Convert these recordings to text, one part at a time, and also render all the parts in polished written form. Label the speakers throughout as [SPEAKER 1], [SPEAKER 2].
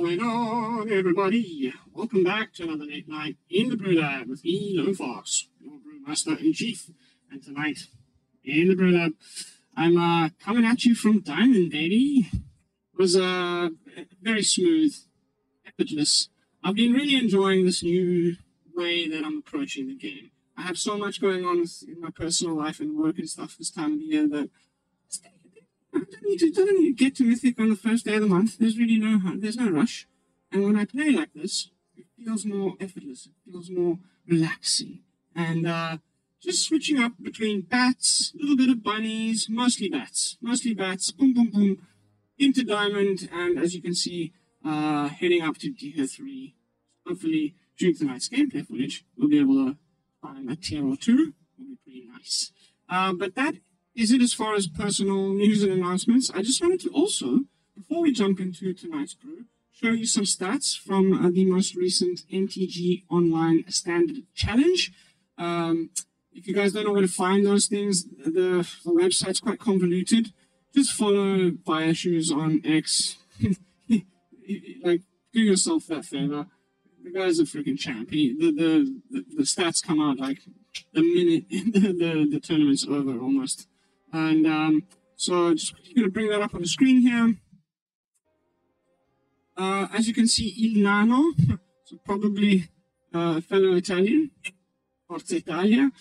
[SPEAKER 1] going on, everybody? Welcome back to another late night in the BrewLab with me, Lone Fox, your Brewmaster-in-Chief. And tonight, in the BrewLab, I'm coming at you from Diamond, baby. It was very smooth, effortless. I've been really enjoying this new way that I'm approaching the game. I have so much going on in my personal life and work and stuff this time of the year that I don't need to get to Mythic on the first day of the month. There's no rush. And when I play like this, it feels more effortless. It feels more relaxing. And just switching up between bats, a little bit of bunnies, mostly bats, boom, boom, boom, into Diamond, and as you can see, heading up to tier 3. Hopefully, during tonight's gameplay footage, we'll be able to find a tier or 2. Will be pretty nice. But that is it as far as personal news and announcements. I just wanted to also, before we jump into tonight's brew, show you some stats from the most recent MTG Online Standard Challenge. If you guys don't know where to find those things, the website's quite convoluted. Just follow Bioshoes on X. Like, do yourself that favor. The guy's a freaking champ. The stats come out like the minute the tournament's over almost. And so just going to bring that up on the screen here. As you can see, Il Nano, so probably a fellow Italian, Forza Italia,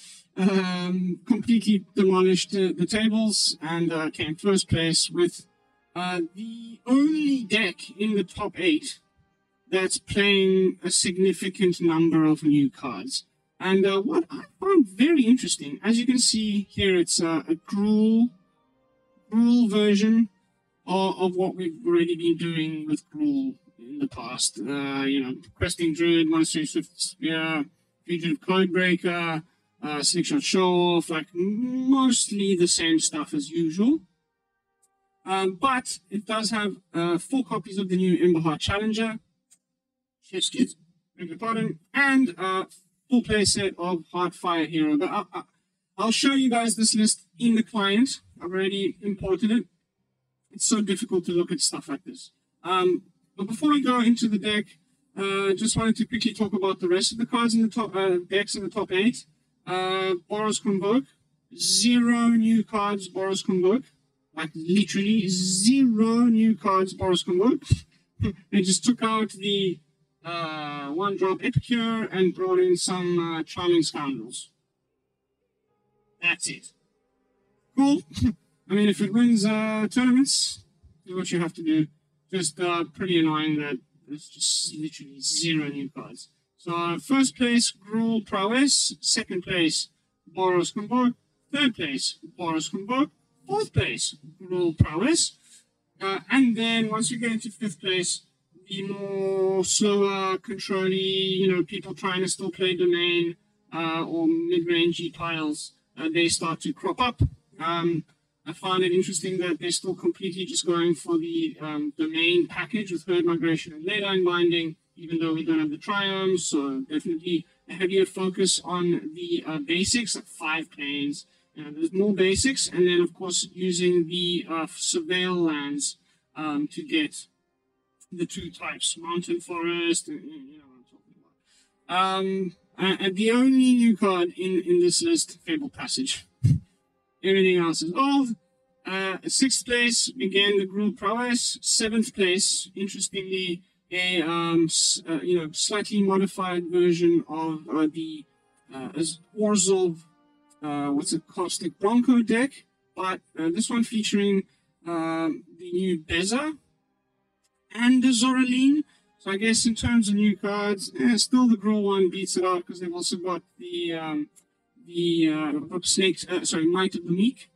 [SPEAKER 1] completely demolished the tables and came first place with the only deck in the top 8 that's playing a significant number of new cards. And what I found very interesting, as you can see here, it's a Gruul version of what we've already been doing with Gruul in the past. Questing Druid, Monastery Swiftspear, Fugitive Codebreaker, Slickshot Show-Off, like mostly the same stuff as usual. But it does have 4 copies of the new Emberheart Challenger, excuse, beg your pardon, and full playset of Heartfire Hero. But I'll show you guys this list in the client. I've already imported it. It's so difficult to look at stuff like this. But before we go into the deck, just wanted to quickly talk about the rest of the cards in the top decks in the top 8. Boros Convoke, 0 new cards. Boros Convoke, like literally 0 new cards. Boros Convoke. They just took out the 1-drop Epicure and brought in some Charming Scoundrels. That's it. Cool. I mean, if it wins tournaments, is what you have to do. Just pretty annoying that there's just literally 0 new cards. So first place, Gruul Prowess. Second place, Boros Convoke. Third place, Boros Convoke. Fourth place, Gruul Prowess. And then once you get into 5th place, the more slower, control-y, people trying to still play domain or mid-rangey piles, they start to crop up. I found it interesting that they're still completely just going for the domain package with herd migration and leyline binding, even though we don't have the triomes. So definitely a heavier focus on the basics, like 5 planes. There's more basics, and then of course using the surveil lands to get the 2 types, mountain forest, and you know what I'm talking about. And the only new card in this list, Fable Passage. Everything else is old. 6th place, again, the Gruul Prowess. 7th place, interestingly, a slightly modified version of the Orzhov, Caustic Bronco deck, but this one featuring the new Beza and the Zoraline. So I guess in terms of new cards, still the Gruul one beats it out because they've also got the Might of the Meek.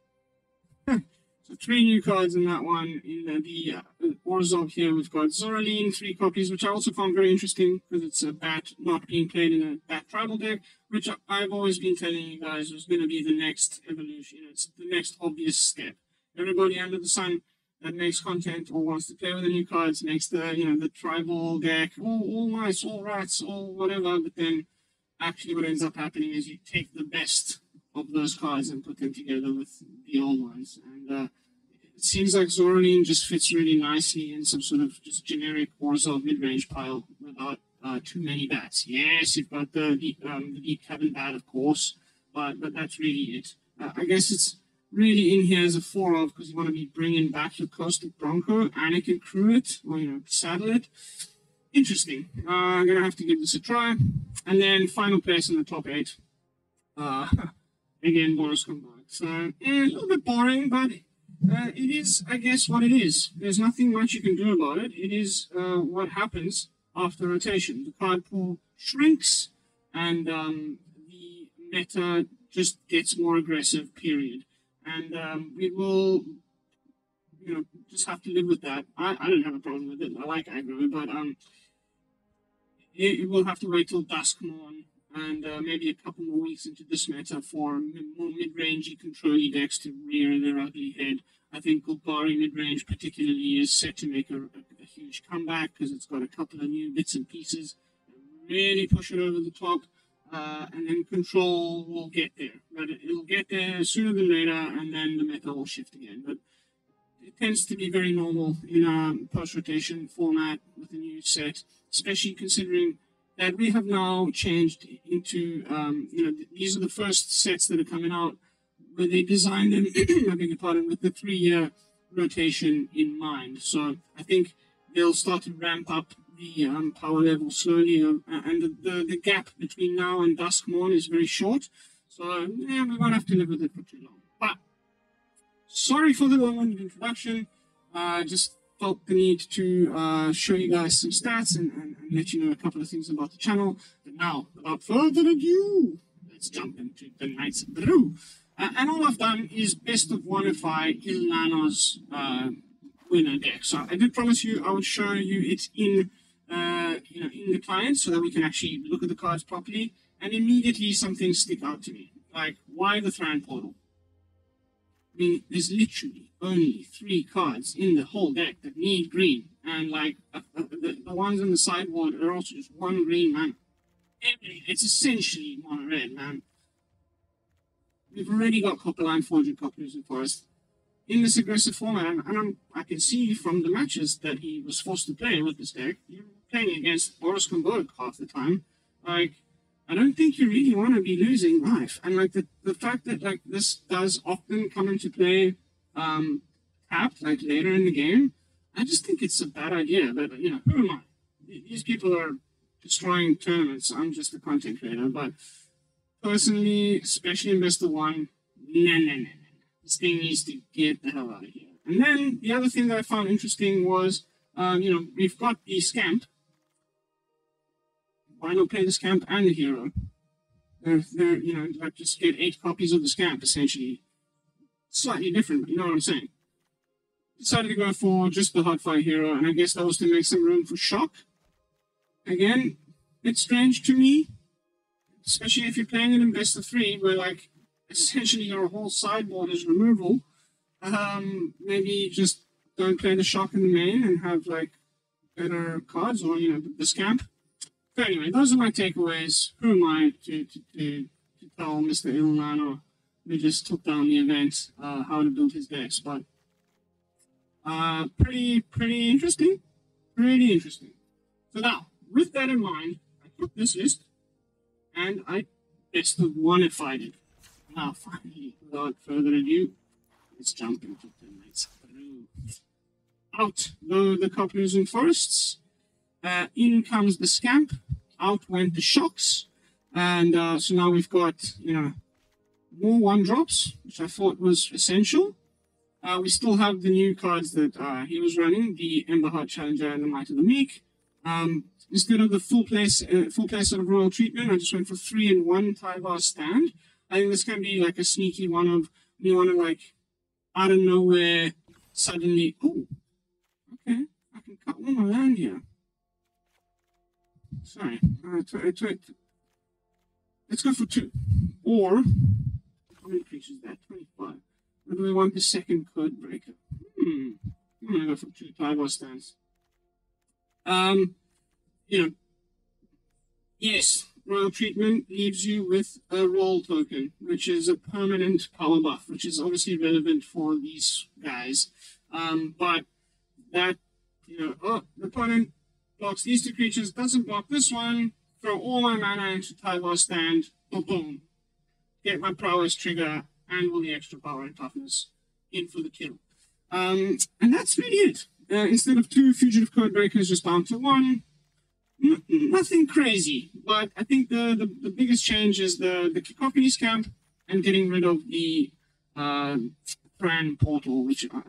[SPEAKER 1] So 3 new cards in that one. In the Orzhov here, we've got Zoraline, 3 copies, which I also found very interesting because it's a bat not being played in a bat tribal deck, which I've always been telling you guys was going to be the next evolution. It's the next obvious step. Everybody under the sun that makes content or wants to play with the new cards makes the tribal deck all nice, all rats, all whatever, but then actually what ends up happening is you take the best of those cards and put them together with the old ones, and it seems like Zoraline just fits really nicely in some sort of just generic Warzone mid-range pile without too many bats. Yes, you've got the deep cabin bat, of course, but that's really it. I guess it's really in here as a 4-of because you want to be bringing back your Caustic Bronco and it can crew it, or, saddle it. Interesting. I'm going to have to give this a try. And then final place in the top 8. Again, Boris Combine. So, a little bit boring, but it is, I guess, what it is. There's nothing much you can do about it. It is what happens after rotation. The card pool shrinks, and the meta just gets more aggressive, period. And we will, just have to live with that. I don't have a problem with it. I like aggro, but it will have to wait till Duskmorn and maybe a couple more weeks into this meta for more mid-rangey, control-y decks to rear their ugly head. I think Golgari mid-range particularly is set to make a huge comeback because it's got a couple of new bits and pieces that really push it over the top. And then control will get there. But it'll get there sooner than later, and then the meta will shift again. But it tends to be very normal in a post-rotation format with a new set, especially considering that we have now changed into, these are the first sets that are coming out where they designed them, I beg your pardon, with the 3-year rotation in mind. So I think they'll start to ramp up the power level slowly, and the gap between now and Duskmorn is very short. So yeah, we won't have to live with it for too long. But sorry for the long-winded introduction. Just felt the need to show you guys some stats and let you know a couple of things about the channel. But now, without further ado, let's jump into the Knights of Brew. And all I've done is best of oneify Ilnano's winner deck. So I did promise you I would show you it in the client so that we can actually look at the cards properly. And immediately some things stick out to me. Like, why the Thran Portal? I mean, there's literally only 3 cards in the whole deck that need green. And, like, the ones on the sideboard are also just 1 green, man. It's essentially mono red, man. We've already got Copperline Gorge and Karplusan Forest in this aggressive format. And I can see from the matches that he was forced to play with this deck, you're playing against Boris Combine half the time. Like, I don't think you really want to be losing life. And like the fact that like this does often come into play tapped like later in the game, I just think it's a bad idea. But who am I? These people are destroying tournaments. I'm just a content creator. But personally, especially in best of 1, nah. This thing needs to get the hell out of here. And then the other thing that I found interesting was, we've got the Scamp. Why not play the Scamp and the Hero? They're like just get 8 copies of the Scamp, essentially. Slightly different, but you know what I'm saying. Decided to go for just the Heartfire Hero, and I guess that was to make some room for Shock. Again, it's strange to me, especially if you're playing it in best of 3, where like essentially your whole sideboard is removal. Maybe just don't play the Shock in the main and have like better cards, or the Scamp. But anyway, those are my takeaways. Who am I to tell Mr. Ilnano, who just took down the event, how to build his decks? But pretty interesting. Pretty interesting. So now, with that in mind, I took this list and I best of oneified it. Now, finally, without further ado, let's jump into the Knights of Brew. Out go the Karplusan Forests. In comes the Scamp. Out went the Shocks. And so now we've got, more 1-drops, which I thought was essential. We still have the new cards that he was running, the Emberheart Challenger and the Might of the Meek. Instead of the full play sort of royal treatment, I just went for 3-in-1 Tyvar stand. I think this can be like a sneaky one of, you want to like, out of nowhere, suddenly, oh, okay, I can cut one more land here. Sorry, let's go for 2. Or, how many creatures is that? 25. Or do we want the second Codebreaker? I'm going to go for 2 Tyvar stands. Yes, Royal Treatment leaves you with a roll token, which is a permanent power buff, which is obviously relevant for these guys. But that, the opponent blocks these two creatures, doesn't block this one, throw all my mana into Tyvar stand, boom. Get my prowess trigger and all the extra power and toughness in for the kill. And that's really it. Instead of 2 Fugitive Codebreakers, just down to 1. Nothing crazy, but I think the biggest change is the Cacophony Scamp and getting rid of the Pran Portal, which I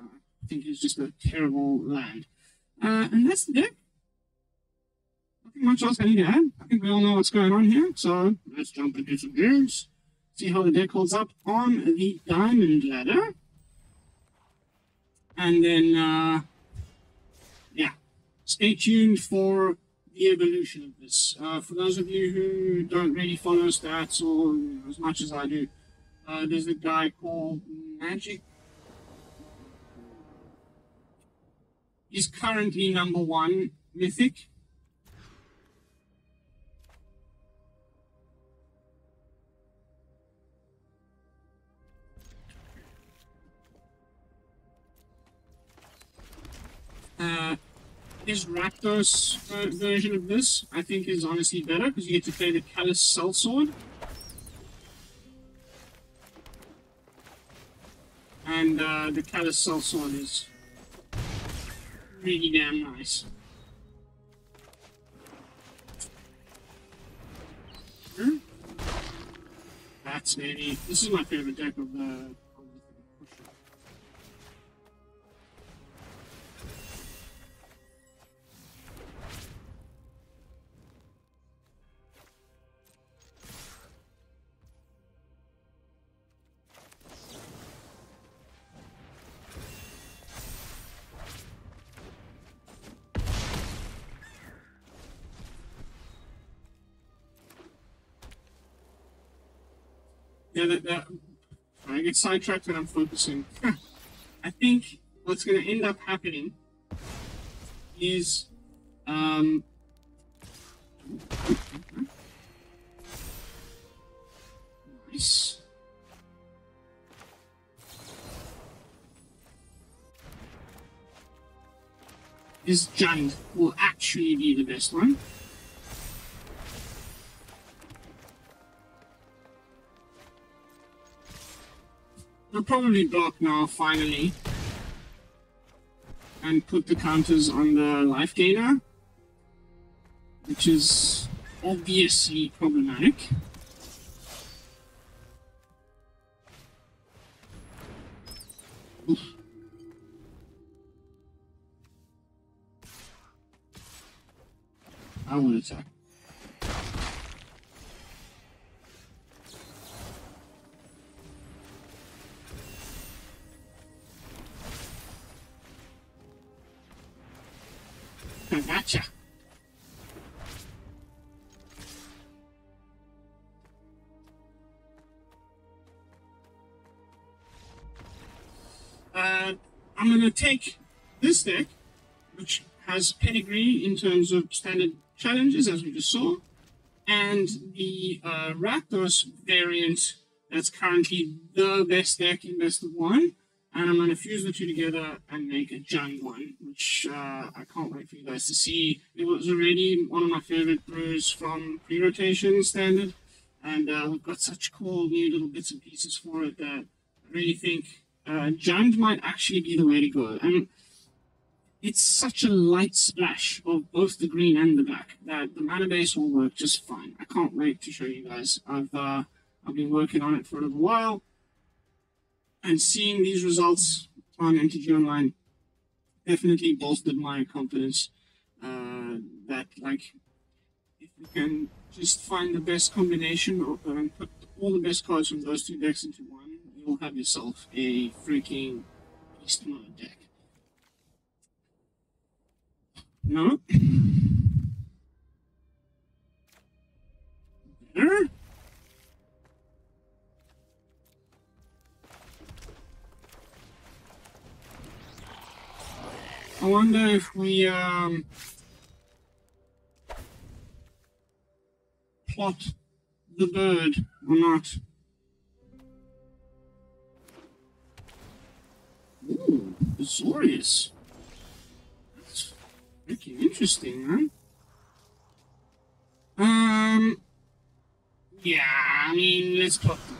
[SPEAKER 1] think is just a terrible land. And that's the deck. Nothing much else I need to add. I think we all know what's going on here, so let's jump into some games. See how the deck holds up on the Diamond ladder. And then, stay tuned for the evolution of this. For those of you who don't really follow stats or as much as I do, there's a guy called Magic. He's currently #1 Mythic. His Rakdos version of this, I think, is honestly better because you get to play the Callous Sellsword. And the Callous Sellsword is really damn nice. That's maybe, this is my favorite deck of the I get sidetracked when I'm focusing. I think what's going to end up happening is nice. This giant will actually be the best one. We'll probably block now, finally, and put the counters on the life gainer, which is obviously problematic. Oof. I will attack. Gotcha. I'm going to take this deck, which has pedigree in terms of standard challenges, as we just saw, and the Rakdos variant that's currently the best deck in Best of 1. And I'm going to fuse the two together and make a giant one, which I can't wait for you guys to see. It was already one of my favorite brews from pre-rotation Standard, and we've got such cool new little bits and pieces for it that I really think giant might actually be the way to go. And it's such a light splash of both the green and the black that the mana base will work just fine. I can't wait to show you guys. I've been working on it for a little while. And seeing these results on MTG Online definitely bolstered my confidence that, like, if you can just find the best combination and put all the best cards from those two decks into one, you'll have yourself a freaking beast mode deck. No? Better? I wonder if we plot the bird or not. Ooh, Azorius. That's freaking interesting, man. Yeah, I mean, let's plot them.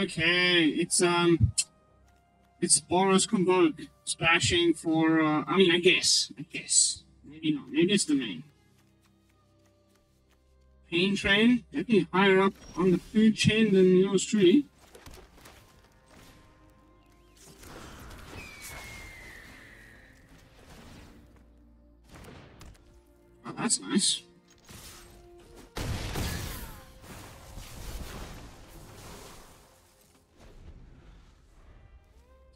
[SPEAKER 1] Okay, it's Boros Convoke splashing for, I mean, I guess. Maybe not, maybe it's the main. Pain Train, definitely higher up on the food chain than yours truly. Oh, that's nice.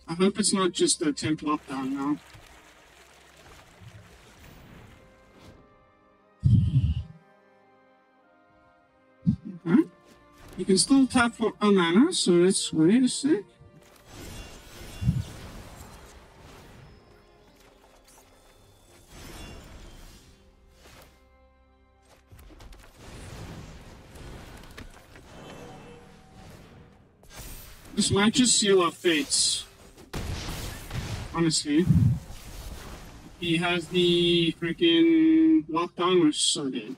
[SPEAKER 1] I hope it's not just a temp lockdown now. Okay. You can still tap for a mana, so let's wait a sec. This might just seal our fates. Honestly. He has the freaking lockdown, we're so dead.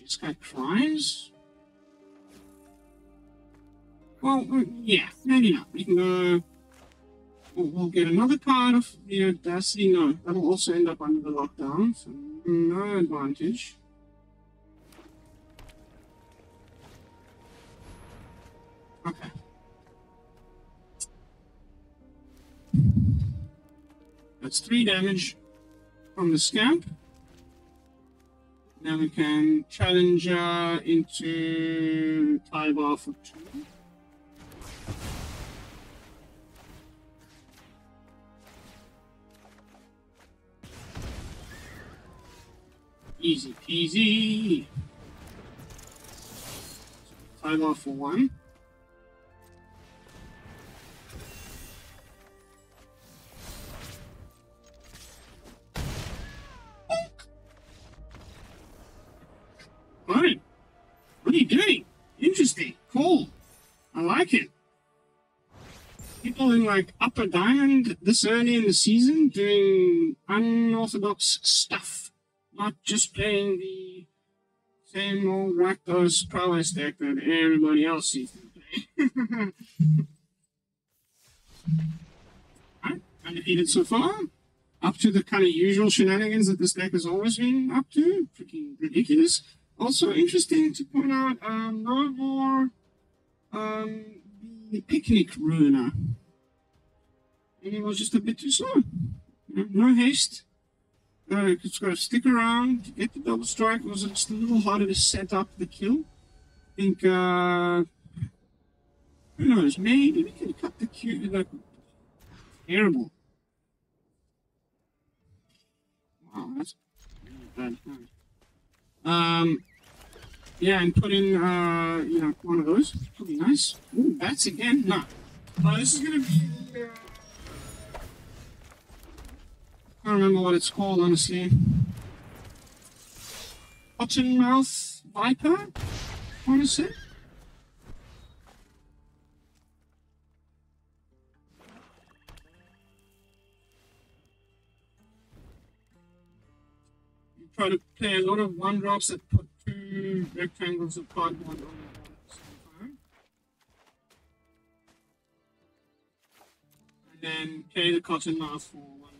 [SPEAKER 1] This guy cries? Well, yeah, maybe not. We can go... We'll get another card of the Audacity. No, that'll also end up under the lockdown, so no advantage. Okay. That's 3 damage from the Scamp. Now we can challenge into Tyvar for 2. Easy peasy. Tyvar for 1. Right. What are you doing? Interesting. Cool. I like it. People in like Upper Diamond this early in the season doing unorthodox stuff. Not just playing the same old Rakdos Prowess deck that everybody else sees them play. Right. Undefeated so far. Up to the kind of usual shenanigans that this deck has always been up to. Freaking ridiculous. Also interesting to point out, no more the Picnic Ruiner. It was just a bit too slow. No haste. It's got to stick around to get the double strike. It was just a little harder to set up the kill. I think, who knows, maybe we can cut the Q. Like, terrible. Wow, that's really bad. Yeah, and put in, you know, one of those. That'll be nice. Ooh, bats again? No. This is gonna be the, I can't remember what it's called, honestly. Cottonmouth Viper? I want to say. You try to play a lot of 1-drops that put 2 rectangles of cardboard on the board at the same time. And then play the Cottonmouth for 1 round.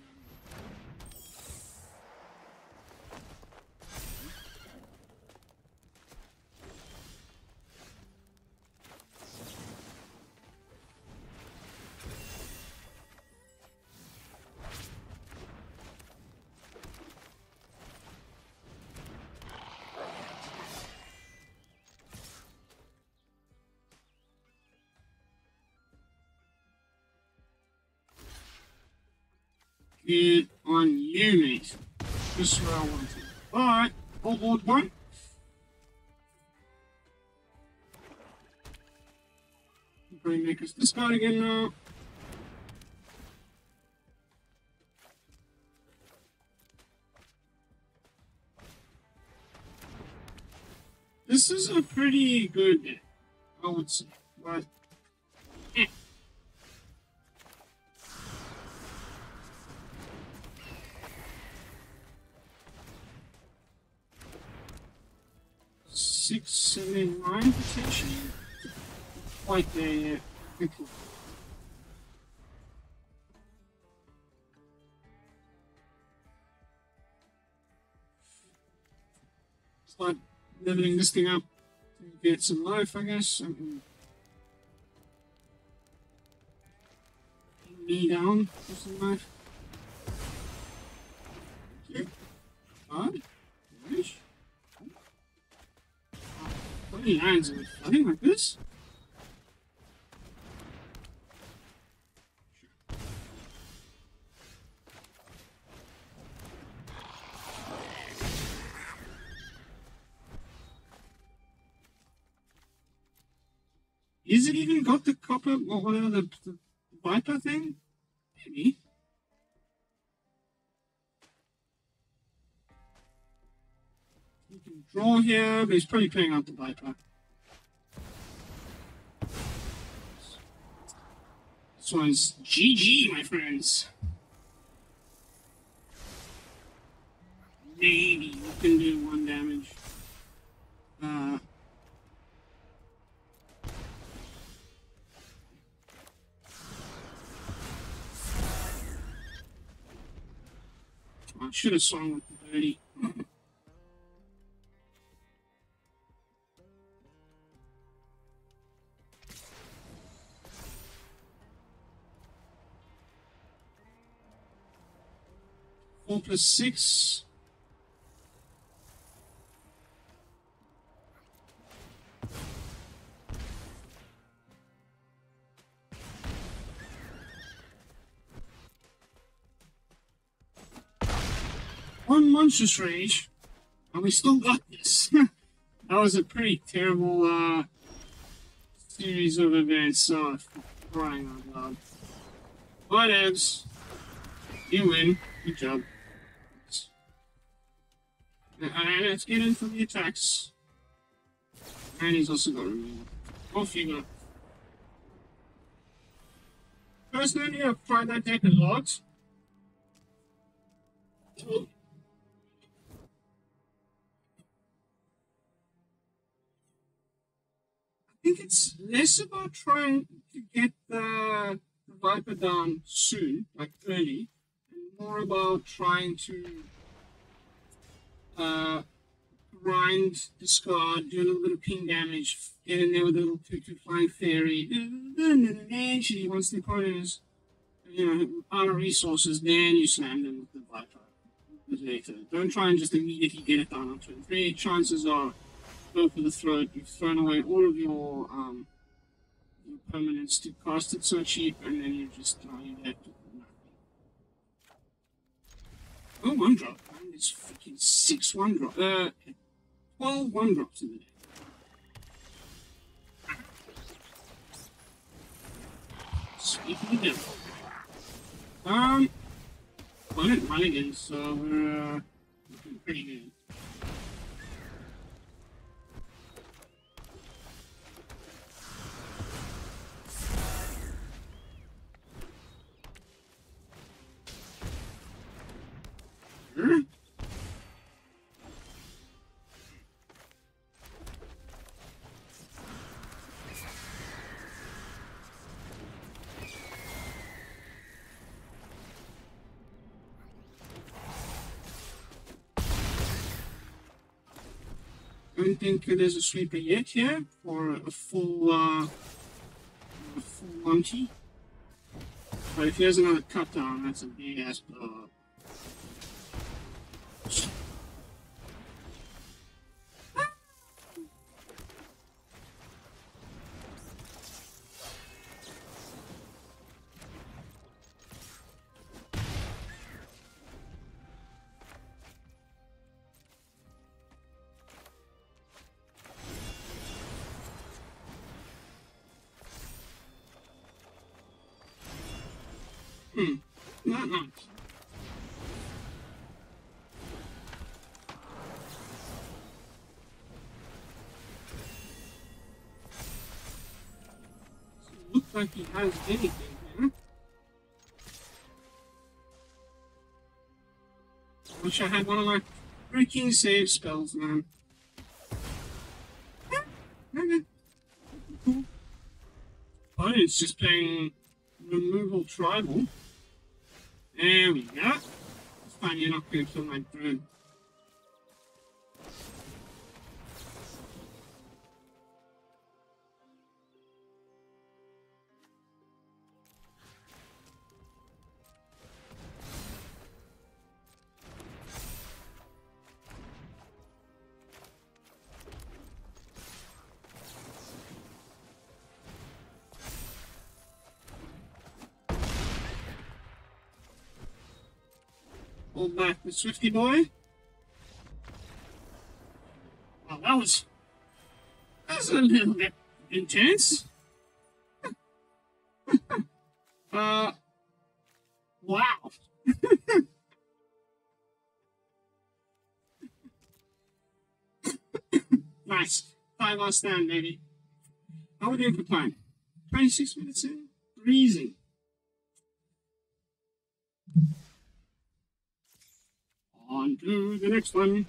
[SPEAKER 1] Good on you, mate. Just what I wanted. Alright, all board one. Bring make us discard again now. This is a pretty good deck, I would say, but eh. Six, 7, 9 potentially. Quite there yet. Quickly. Start leveling this thing up to get some life, I guess. Me down for some life. Okay. Odd. Nice. How many lands are flooding like this? Is it even got the copper or whatever the Viper thing? Maybe. You can draw here, but he's probably playing out the Viper. This one's GG, my friends. Maybe you can do 1 damage. I should have swung with the 30. Four plus 6. One Monstrous Rage, and we still got this. That was a pretty terrible series of events, so crying out loud. Whatevs. You win. Good job. And let's get in for the attacks. And he's also got removal. Off you go. Personally, I've tried that deck a lot. I think it's less about trying to get the Viper down soon, like early, and more about trying to grind, discard, do a little bit of ping damage, get in there with a little 2/2 flying fairy, and then eventually, once the opponent is, out of resources, then you slam them with the Viper later. Don't try and just immediately get it down on turn 3. Chances are go for the throat. You've thrown away all of your permanents to cast it so cheap, and then you're just you're left with nothing. Oh, 1-drop. Man, there's freaking 6 1-drop. 12 1-drops in the deck. Speaking of devil. Well, it's mulligan, so we're looking pretty good. Sure. I don't think there's a sweeper yet here for a full Monty. But if he has another cut down, that's a big ass blow up. Not nice. Doesn't look like he has anything here. Wish I had one of my freaking save spells, man. Okay. Cool. Oh, it's just playing removal tribal. There we go. It's fine, you're not going to kill my druid. Hold back the Swifty boy. Well, that was a little bit intense. Wow. Nice. 5-hour stand, baby. How are we doing for time? 26 minutes in? Breezy. On to the next one.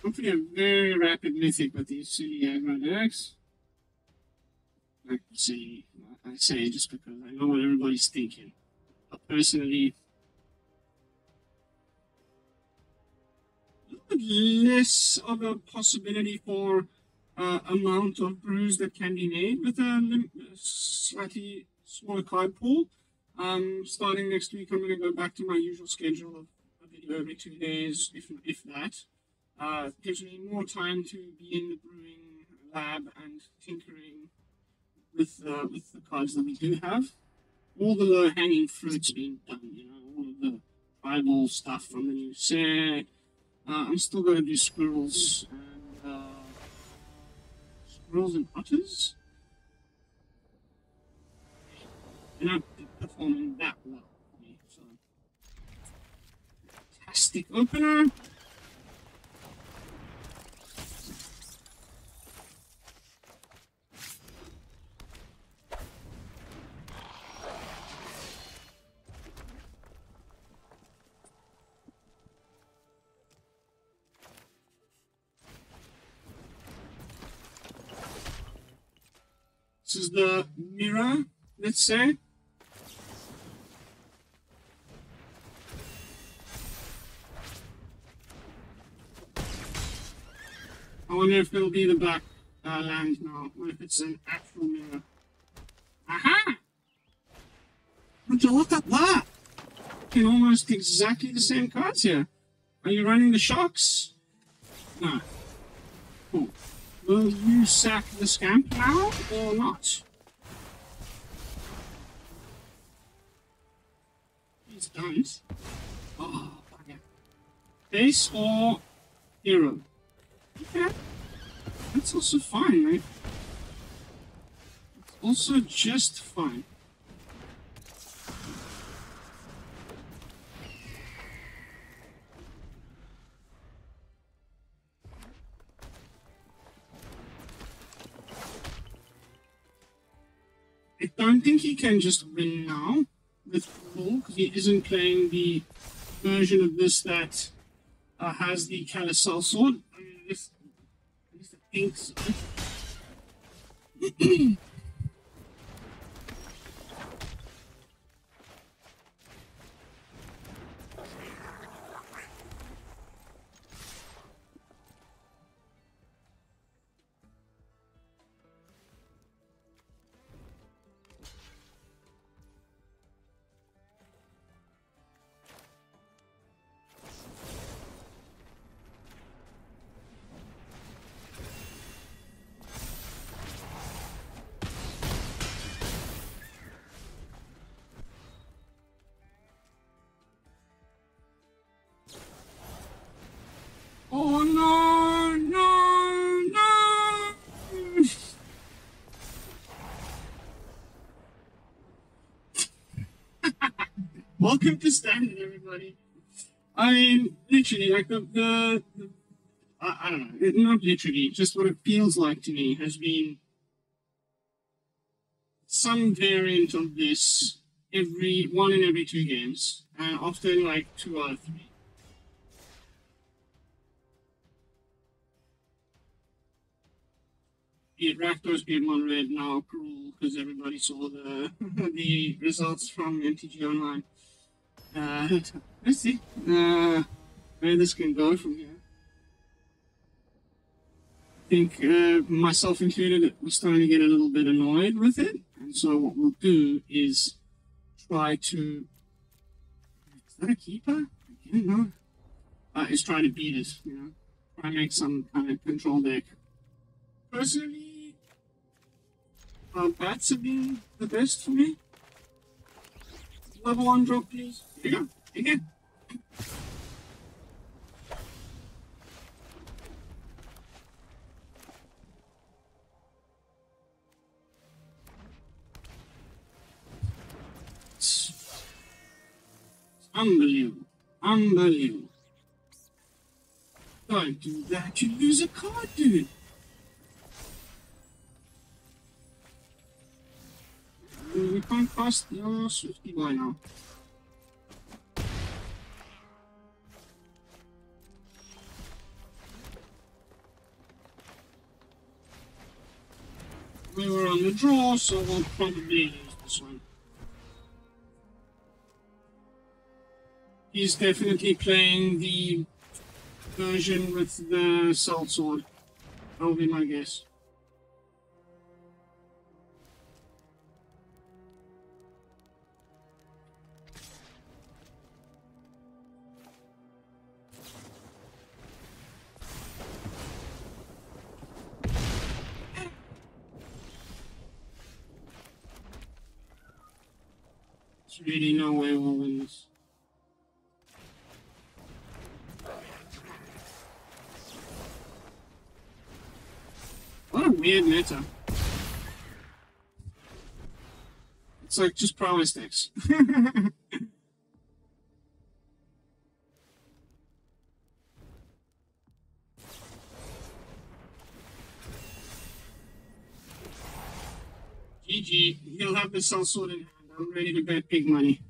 [SPEAKER 1] Hopefully a very rapid mythic with these silly aggro decks. I say just because I know what everybody's thinking. But personally, a little bit less of a possibility for amount of brews that can be made with a slightly smaller card pool. Starting next week, I'm going to go back to my usual schedule of every 2 days, if that. Gives me more time to be in the brewing lab and tinkering with the cards that we do have. All the low-hanging fruit's been done, all of the eyeball stuff from the new set. I'm still going to do squirrels and otters. They're not performing that well for me, so. Fantastic opener. This is the mirror, let's say. I wonder if it'll be the black land now, or if it's an actual mirror. Aha! Would you look at that? In almost exactly the same cards here. Are you running the shocks? No. Cool. Will you sack the scamp now, or not? Please don't. Oh, bugger. Ace or hero? Okay. That's also fine, right? It's also just fine. I don't think he can just win now with Gruul, because he isn't playing the version of this that has the Calisol sword. I mean, at least I think so. Welcome to Standard, everybody. I mean, literally, like I don't know, not literally, just what it feels like to me has been some variant of this every 1 in every 2 games, and often like 2 out of 3. Be it Rakdos, be it Monred, now Gruul, because everybody saw the the results from MTGA Online. Let's see where this can go from here. I think myself included, we're starting to get a little bit annoyed with it, and so what we'll do is try to. Is that a keeper? Again, no. Is try to beat it, you know, try and make some kind of control deck. Personally, bats have been the best for me. Level 1 drop, please. Here you go. Again. It's unbelievable. Unbelievable. Don't do that. You lose a card, dude. We can't pass your Swifty boy now. We were on the draw, so we'll probably lose this one. He's definitely playing the version with the Salt Sword. That will be my guess. There's really no way we'll win this. What a weird meta. It's like just prowess decks. GG, he'll have the Soul Sword in hand. I'm ready to bet big money.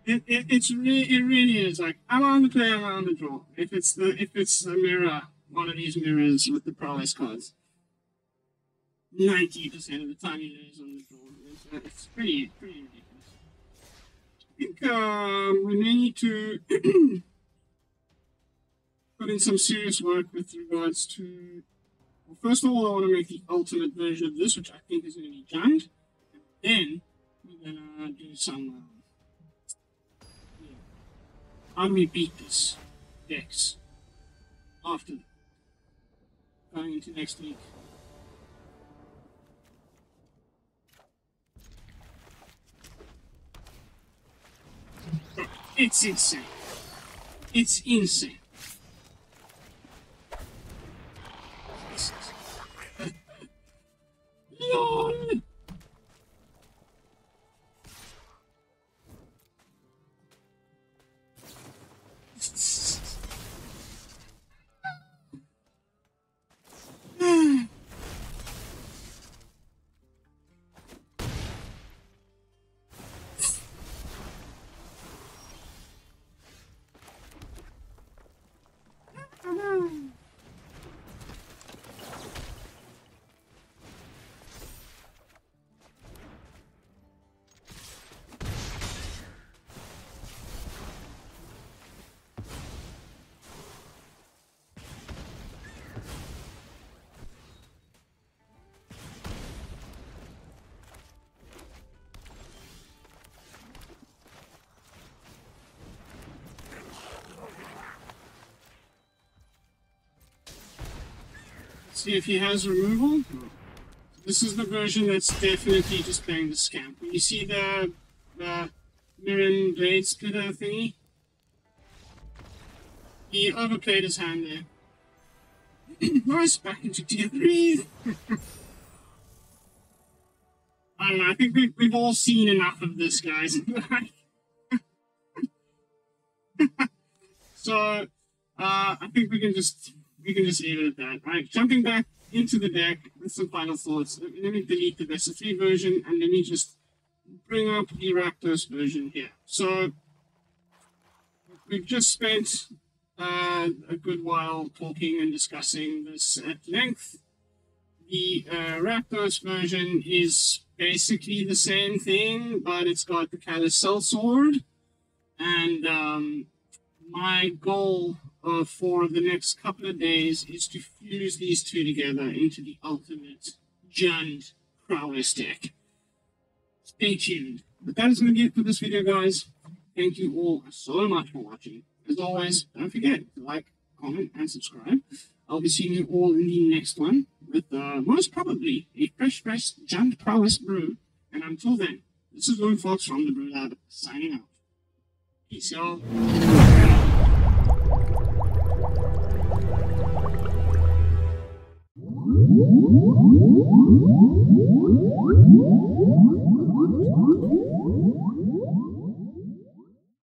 [SPEAKER 1] It really is like I'm on the play, I'm on the draw. If it's a mirror, one of these mirrors with the prowess cards, 90% of the time you lose on the draw. It's pretty ridiculous. I think we may need to put in some serious work with regards to. Well, first of all, I want to make the ultimate version of this, which I think is going to be giant. And then we're gonna do some. How do we beat this decks after going into next week? It's insane. It's insane. LOL. See if he has removal. This is the version that's definitely just playing the scamp. When you see the Mirren Blade Splitter thingy. He overplayed his hand there. Nice, back into tier 3. I don't know, I think we've all seen enough of this, guys. So, I think we can just leave it at that. Right, jumping back into the deck with some final thoughts. Let me delete the best of 3 version, and let me just bring up the Rakdos version here. So, we've just spent a good while talking and discussing this at length. The Rakdos version is basically the same thing, but it's got the Callous Sellsword, and my goal for the next couple of days is to fuse these two together into the ultimate Jund Prowess deck. Stay tuned. But that is going to be it for this video, guys. Thank you all so much for watching. As always, don't forget to like, comment, and subscribe. I'll be seeing you all in the next one with most probably a fresh Jund Prowess brew. And until then, this is Lone Fox from the BrewLab signing out. Peace, y'all.